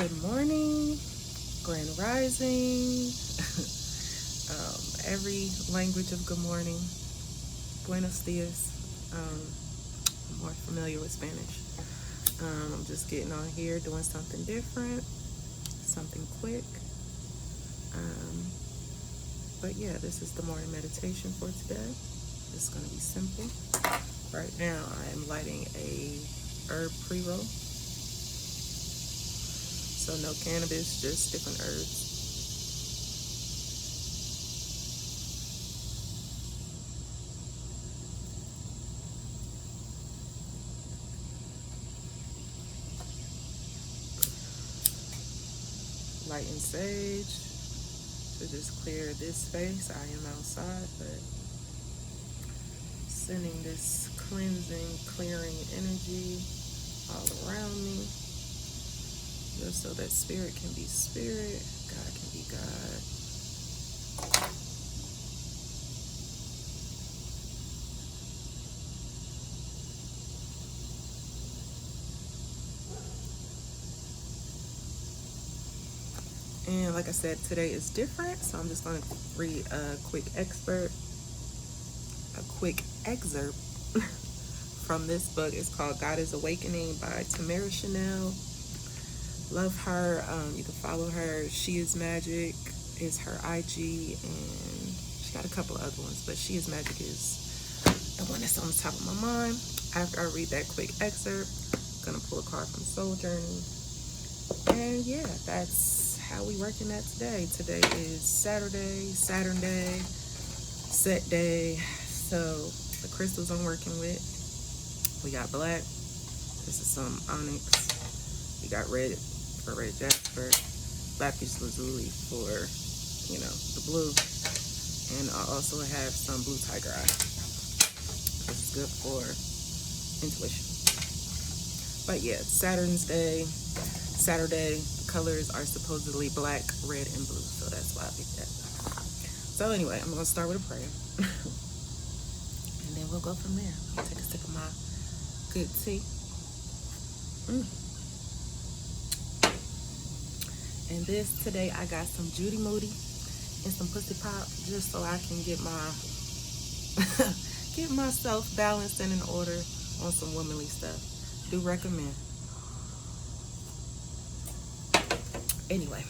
Good morning, grand rising, every language of good morning, buenos dias. I'm more familiar with Spanish. I'm just getting on here doing something different, something quick. Um, but yeah, this is the morning meditation for today. It's going to be simple. Right now, I am lighting a herb pre-roll. So no cannabis, just different herbs. Lighting sage to just clear this space. I am outside, but sending this cleansing, clearing energy all around me, just so that spirit can be spirit, God can be God. And like I said, today is different, so I'm just going to read a quick excerpt from this book. It's called God is Awakening by Tamara Chanel. Love her. You can follow her. She is Magic is her IG, and she got a couple of other ones, but She is Magic is the one that's on the top of my mind. After I read that quick excerpt, I'm gonna pull a card from Soul Journey. And yeah, that's how we working that today. Today is Saturday, Saturn day, set day. So the crystals I'm working with, we got black. This is some onyx. We got red for red jasper, lapis lazuli for, the blue. And I also have some blue tiger eye. This is good for intuition. But yeah, Saturn's day, Saturday, colors are supposedly black, red, and blue. So that's why I picked that. So anyway, I'm going to start with a prayer. And then we'll go from there. I'll take a sip of my good tea. And this today, I got some Judy Moody and some Pussy Pop, just so I can get get myself balanced and in order on some womanly stuff. Do recommend. Anyway,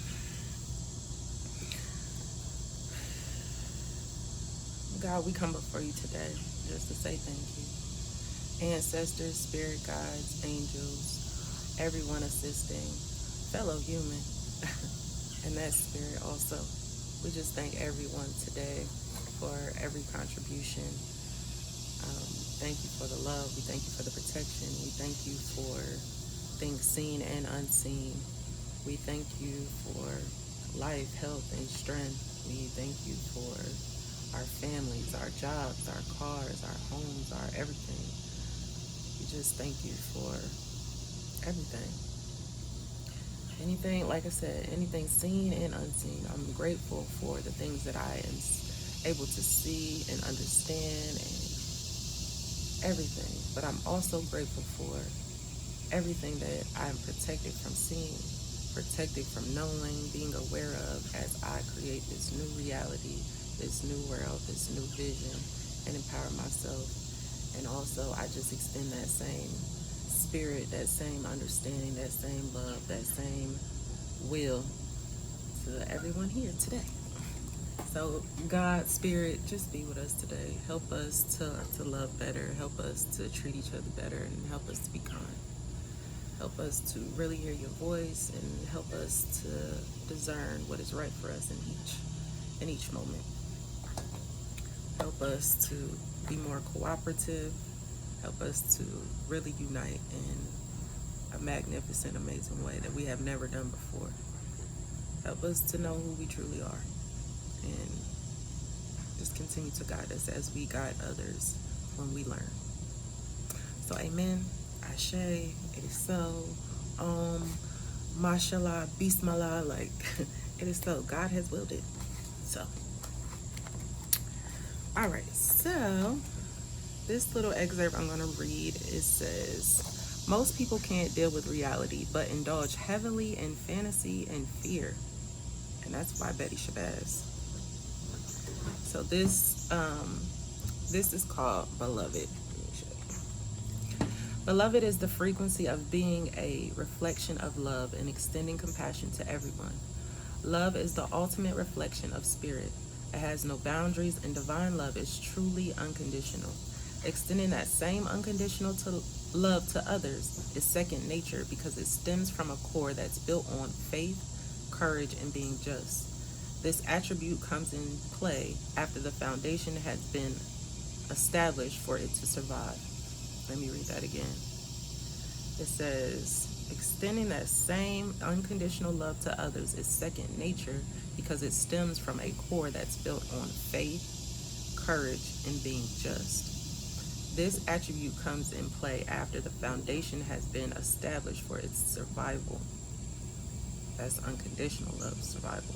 God, we come before you today just to say thank you. Ancestors, spirit guides, angels, everyone assisting, fellow human, and that spirit also. We just thank everyone today for every contribution. Thank you for the love. We thank you for the protection. We thank you for things seen and unseen. We thank you for life, health, and strength. We thank you for our families, our jobs, our cars, our homes, our everything. We just thank you for everything. Anything, like I said, anything seen and unseen. I'm grateful for the things that I am able to see and understand and everything. But I'm also grateful for everything that I'm protected from seeing, protected from knowing, being aware of as I create this new reality, this new world, this new vision, and empower myself. And also, I just extend that same spirit, that same understanding, that same love, that same will to everyone here today. So God, spirit, just be with us today. Help us to love better. Help us to treat each other better, and help us to be kind. Help us to really hear your voice, and help us to discern what is right for us in each moment. Help us to be more cooperative. Help us to really unite in a magnificent, amazing way that we have never done before. Help us to know who we truly are, and just continue to guide us as we guide others when we learn. So amen, ashe, it is so, mashallah, bismillah, like it is so. God has willed it. So, all right, so this little excerpt I'm going to read, it says, Most people can't deal with reality, but indulge heavily in fantasy and fear. And that's by Betty Shabazz. So this is called Beloved. Beloved is the frequency of being a reflection of love and extending compassion to everyone. Love is the ultimate reflection of spirit. It has no boundaries, and divine love is truly unconditional. Extending that same unconditional love to others is second nature because it stems from a core that's built on faith, courage, and being just. This attribute comes in play after the foundation has been established for it to survive. Let me read that again. It says, extending that same unconditional love to others is second nature because it stems from a core that's built on faith, courage, and being just. This attribute comes in play after the foundation has been established for its survival. That's unconditional love, survival.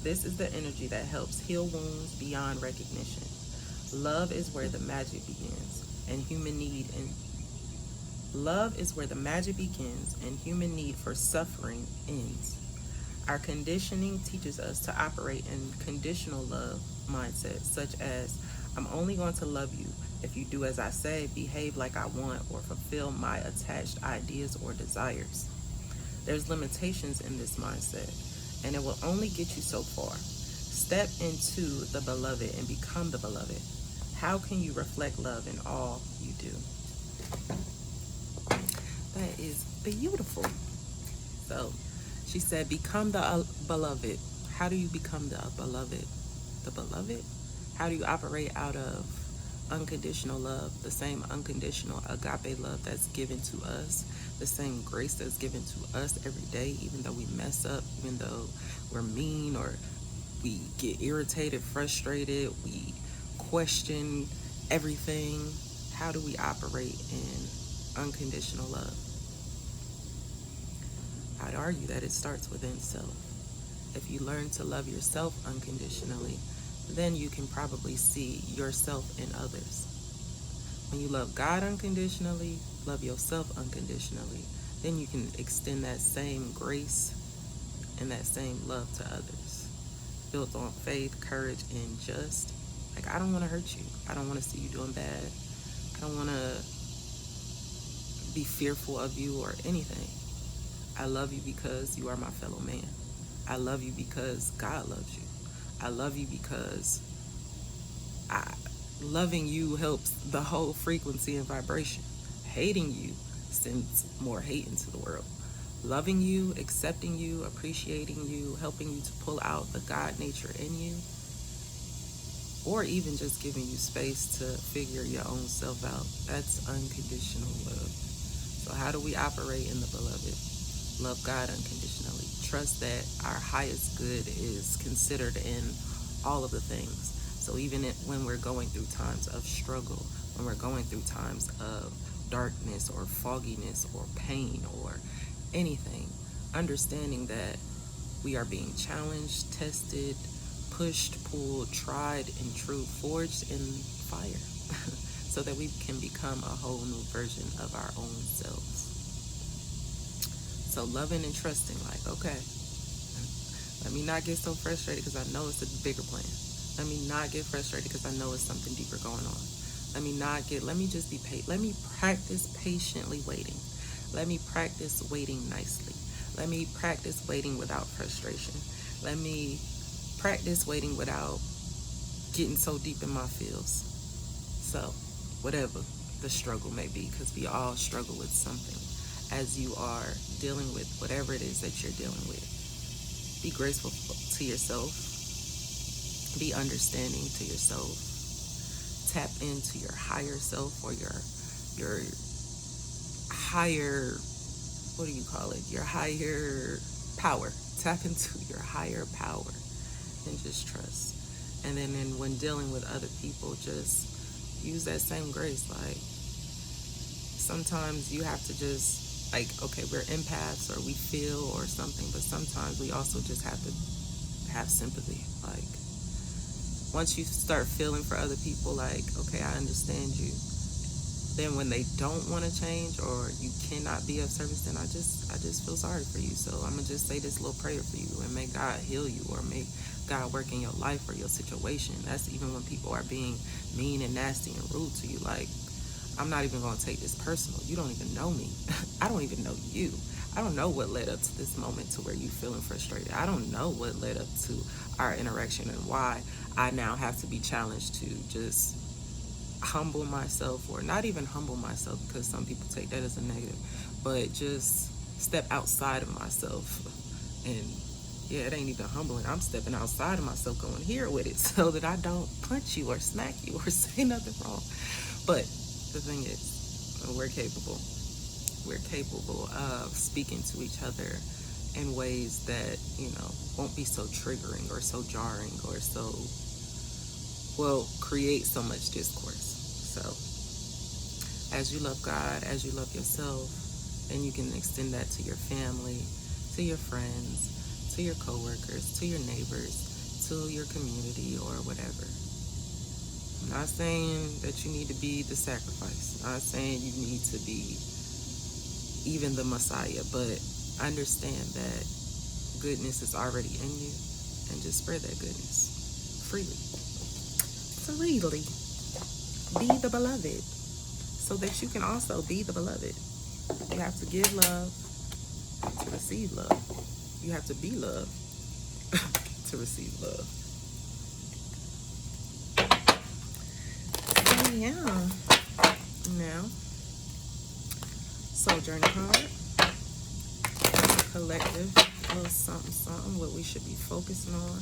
This is the energy that helps heal wounds beyond recognition. Love is where the magic begins, and human need and love is where the magic begins and human need for suffering ends. Our conditioning teaches us to operate in conditional love mindset, such as, I'm only going to love you if you do as I say, behave like I want, or fulfill my attached ideas or desires. There's limitations in this mindset, and it will only get you so far. Step into the beloved and become the beloved. How can you reflect love in all you do? That is beautiful. So she said, become the beloved. How do you become the beloved? The beloved? How do you operate out of unconditional love, the same unconditional agape love that's given to us, the same grace that's given to us every day, even though we mess up, even though we're mean or we get irritated, frustrated, we question everything. How do we operate in unconditional love? I'd argue that it starts within self. If you learn to love yourself unconditionally, then you can probably see yourself in others. When you love God unconditionally, love yourself unconditionally, then you can extend that same grace and that same love to others. Built on faith, courage, and just. Like, I don't want to hurt you. I don't want to see you doing bad. I don't want to be fearful of you or anything. I love you because you are my fellow man. I love you because God loves you. I love you because loving you helps the whole frequency and vibration. Hating you sends more hate into the world. Loving you, accepting you, appreciating you, helping you to pull out the God nature in you, or even just giving you space to figure your own self out. That's unconditional love. So how do we operate in the beloved? Love God unconditionally. Trust that our highest good is considered in all of the things. So even when we're going through times of struggle, when we're going through times of darkness or fogginess or pain or anything, understanding that we are being challenged, tested, pushed, pulled, tried and true, forged in fire so that we can become a whole new version of our own selves. So loving and trusting, like, okay, let me not get so frustrated because I know it's a bigger plan. Let me not get frustrated because I know it's something deeper going on. Let me just be patient. Let me practice patiently waiting. Let me practice waiting nicely. Let me practice waiting without frustration. Let me practice waiting without getting so deep in my feels. So, whatever the struggle may be, because we all struggle with something. As you are dealing with whatever it is that you're dealing with, be graceful to yourself. Be understanding to yourself. Tap into your higher self, or your higher, what do you call it? Your higher power. Tap into your higher power and just trust. And then when dealing with other people, just use that same grace. Like, sometimes you have to just, like, okay, we're empaths or we feel or something, but sometimes we also just have to have sympathy. Like, once you start feeling for other people, like, okay, I understand you. then when they don't want to change or you cannot be of service, then I just feel sorry for you. So I'm gonna just say this little prayer for you, and may God heal you, or may God work in your life or your situation. That's even when people are being mean and nasty and rude to you. Like, I'm not even gonna take this personal. You don't even know me. I don't even know you. I don't know what led up to this moment to where you feeling frustrated. I don't know what led up to our interaction and why I now have to be challenged to just humble myself, or not even humble myself, because some people take that as a negative, but just step outside of myself. And yeah, it ain't even humbling. I'm stepping outside of myself, going here with it, so that I don't punch you or smack you or say nothing wrong. But the thing is, we're capable. We're capable of speaking to each other in ways that, won't be so triggering or so jarring or so, will create so much discourse. So as you love God, as you love yourself, and you can extend that to your family, to your friends, to your coworkers, to your neighbors, to your community, or whatever. I'm not saying that you need to be the sacrifice. I'm not saying you need to be even the Messiah, but understand that goodness is already in you, and just spread that goodness freely. Freely. Be the beloved, so that you can also be the beloved. You have to give love to receive love. You have to be love to receive love. So yeah. Now, Sojourn card, collective, little something, something, what we should be focusing on.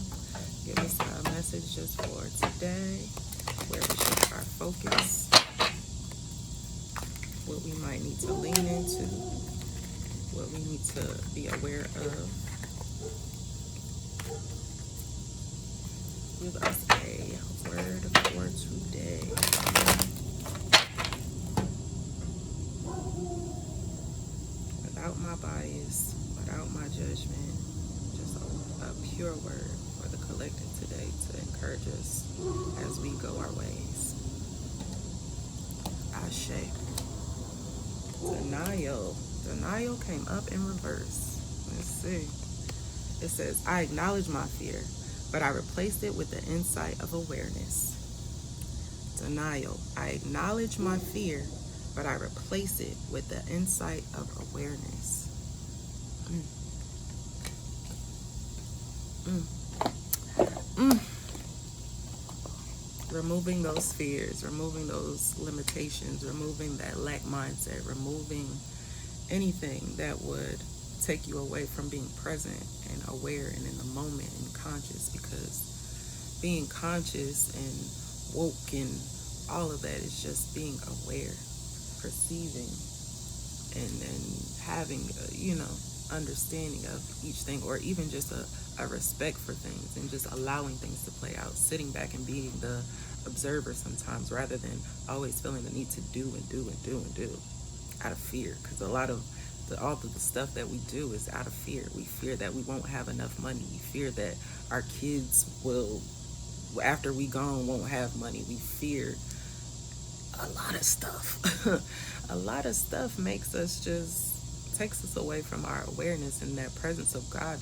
Give us a message just for today, where we should put our focus, what we might need to lean into, what we need to be aware of. Give us a word for today. Without my bias, without my judgment, just a pure word for the collective today to encourage us as we go our ways. Ashe. Denial. Denial came up in reverse. Let's see. It says, I acknowledge my fear, but I replaced it with the insight of awareness. Denial. I acknowledge my fear, but I replace it with the insight of awareness. Removing those fears, removing those limitations, removing that lack mindset, removing anything that would take you away from being present and aware and in the moment and conscious, because being conscious and woke and all of that is just being aware, perceiving, and having understanding of each thing, or even just a respect for things, and just allowing things to play out, sitting back and being the observer sometimes, rather than always feeling the need to do out of fear. Because all of the stuff that we do is out of fear. We fear that we won't have enough money. We fear that our kids will, after we gone, won't have money. We fear a lot of stuff. A lot of stuff takes us away from our awareness and that presence of God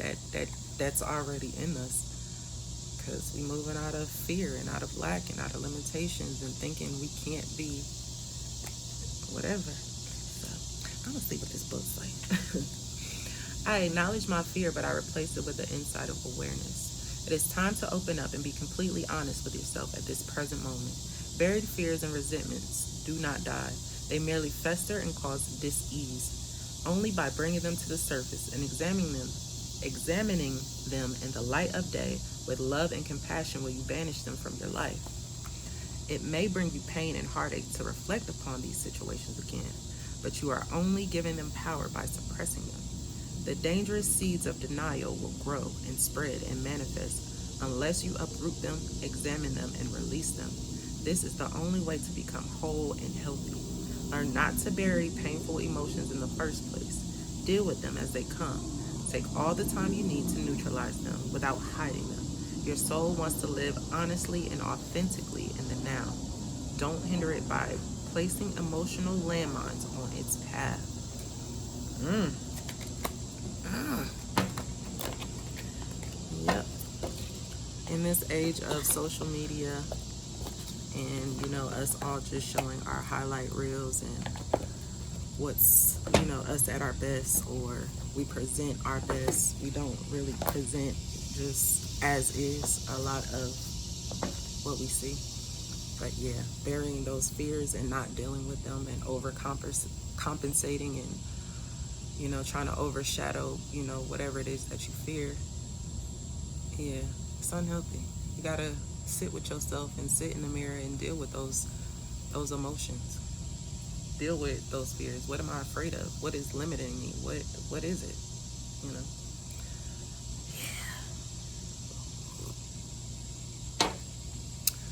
that's already in us, because we moving out of fear and out of lack and out of limitations and thinking we can't be whatever. So I'm gonna see what this book says. I acknowledge my fear, but I replace it with the insight of awareness. It is time to open up and be completely honest with yourself at this present moment. Buried fears and resentments do not die. They merely fester and cause dis-ease. Only by bringing them to the surface and examining them in the light of day with love and compassion will you banish them from your life. It may bring you pain and heartache to reflect upon these situations again, but you are only giving them power by suppressing them. The dangerous seeds of denial will grow and spread and manifest unless you uproot them, examine them, and release them. This is the only way to become whole and healthy. Learn not to bury painful emotions in the first place. Deal with them as they come. Take all the time you need to neutralize them without hiding them. Your soul wants to live honestly and authentically in the now. Don't hinder it by placing emotional landmines on its path. Mm. Ah. Yep. In this age of social media and, us all just showing our highlight reels and what's, us at our best, or we present our best. We don't really present just as is a lot of what we see. But yeah, burying those fears and not dealing with them and overcompensating and, trying to overshadow, whatever it is that you fear. Yeah, it's unhealthy. You gotta sit with yourself and sit in the mirror and deal with those emotions. Deal with those fears. What am I afraid of? What is limiting me? What is it? You know.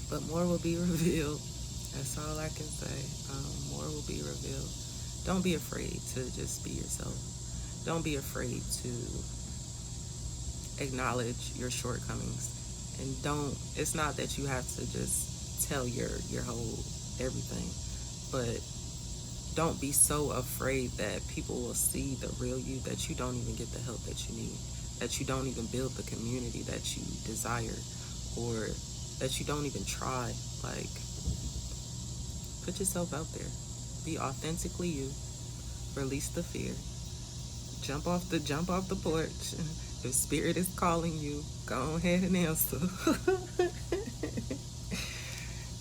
But more will be revealed. That's all I can say. More will be revealed. Don't be afraid to just be yourself. Don't be afraid to acknowledge your shortcomings. And it's not that you have to just tell your whole everything, but don't be so afraid that people will see the real you that you don't even get the help that you need, that you don't even build the community that you desire, or that you don't even try. Like, put yourself out there. Be authentically you. Release the fear. Jump off the porch. If spirit is calling you, go ahead and answer.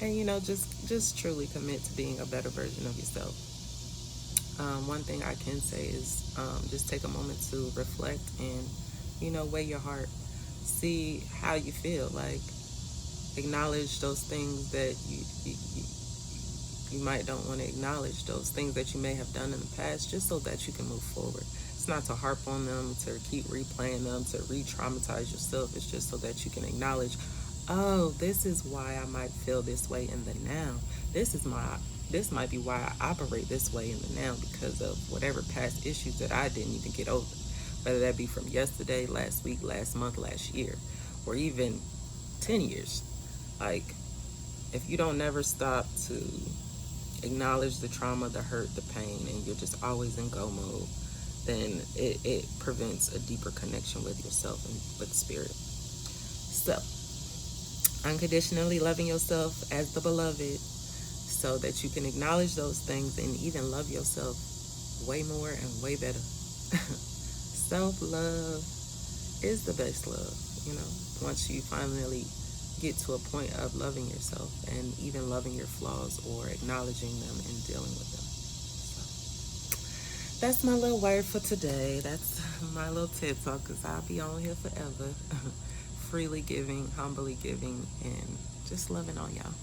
And just truly commit to being a better version of yourself. One thing I can say is just take a moment to reflect and weigh your heart. See how you feel. Like, acknowledge those things that you might don't want to acknowledge, those things that you may have done in the past, just so that you can move forward. It's not to harp on them, to keep replaying them, to re-traumatize yourself. It's just so that you can acknowledge, oh, this is why I might feel this way in the now. This might be why I operate this way in the now, because of whatever past issues that I didn't even get over, whether that be from yesterday, last week, last month, last year, or even 10 years. Like, if you don't never stop to acknowledge the trauma, the hurt, the pain, and you're just always in go mode, then it prevents a deeper connection with yourself and with spirit. So, unconditionally loving yourself as the beloved, so that you can acknowledge those things and even love yourself way more and way better. Self-love is the best love, once you finally get to a point of loving yourself and even loving your flaws or acknowledging them and dealing with them. So that's my little word for today. That's my little TED Talk, because I'll be on here forever. Freely giving, humbly giving, and just loving on y'all.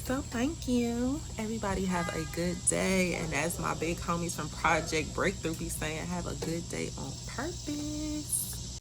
So thank you. Everybody have a good day. And as my big homies from Project Breakthrough be saying, have a good day on purpose.